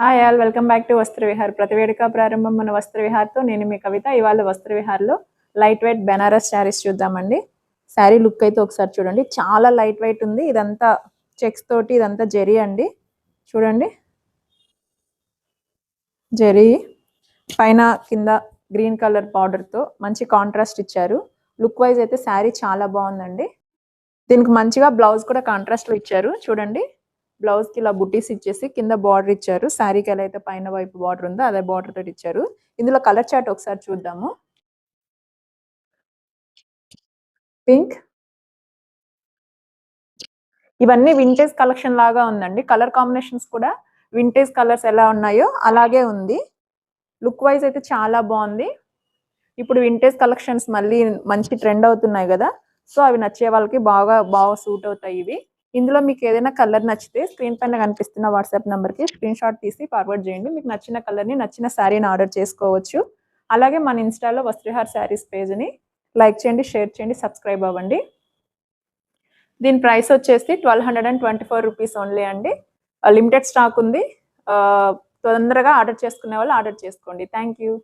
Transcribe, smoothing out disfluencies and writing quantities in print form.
Hi all welcome back to వస్త్ర విహార్. ప్రతి వేడుక ప్రారంభం మన వస్త్ర విహార్తో. నేను మీ కవిత. ఇవాళ వస్త్ర విహార్లో లైట్ వెయిట్ బెనారస్ శారీస్ చూద్దామండి. శారీ లుక్ అయితే ఒకసారి చూడండి, చాలా లైట్ వెయిట్ ఉంది. ఇదంతా చెక్స్ తోటి, ఇదంతా జెరీ అండి. చూడండి, జెరీ పైన కింద గ్రీన్ కలర్ బార్డర్తో మంచి కాంట్రాస్ట్ ఇచ్చారు. లుక్ వైజ్ అయితే శారీ చాలా బాగుందండి. దీనికి మంచిగా బ్లౌజ్ కూడా కాంట్రాస్ట్లో ఇచ్చారు. చూడండి, బ్లౌజ్కి ఇలా బుట్టీస్ ఇచ్చేసి కింద బార్డర్ ఇచ్చారు. శారీకి ఎలా అయితే పైన వైపు బార్డర్ ఉందో అదే బార్డర్ తోటి ఇచ్చారు. ఇందులో కలర్ చార్ట్ ఒకసారి చూద్దాము. పింక్, ఇవన్నీ వింటేజ్ కలెక్షన్ లాగా ఉందండి. కలర్ కాంబినేషన్స్ కూడా వింటేజ్ కలర్స్ ఎలా ఉన్నాయో అలాగే ఉంది. లుక్ వైజ్ అయితే చాలా బాగుంది. ఇప్పుడు వింటేజ్ కలెక్షన్స్ మళ్ళీ మంచి ట్రెండ్ అవుతున్నాయి కదా, సో అవి నచ్చే వాళ్ళకి బాగా సూట్ అవుతాయి ఇవి. ఇందులో మీకు ఏదైనా కలర్ నచ్చితే స్క్రీన్ పైన కనిపిస్తున్న వాట్సాప్ నెంబర్కి స్క్రీన్ షాట్ తీసి ఫార్వర్డ్ చేయండి. మీకు నచ్చిన కలర్ని, నచ్చిన శారీని ఆర్డర్ చేసుకోవచ్చు. అలాగే మన ఇన్స్టాలో వస్త్రవిహార్ శారీస్ పేజ్ని లైక్ చేయండి, షేర్ చేయండి, సబ్స్క్రైబ్ అవ్వండి. దీని ప్రైస్ వచ్చేసి 1224 రూపీస్ ఓన్లీ అండి. లిమిటెడ్ స్టాక్ ఉంది. తొందరగా ఆర్డర్ చేసుకునే వాళ్ళు ఆర్డర్ చేసుకోండి. Thank you.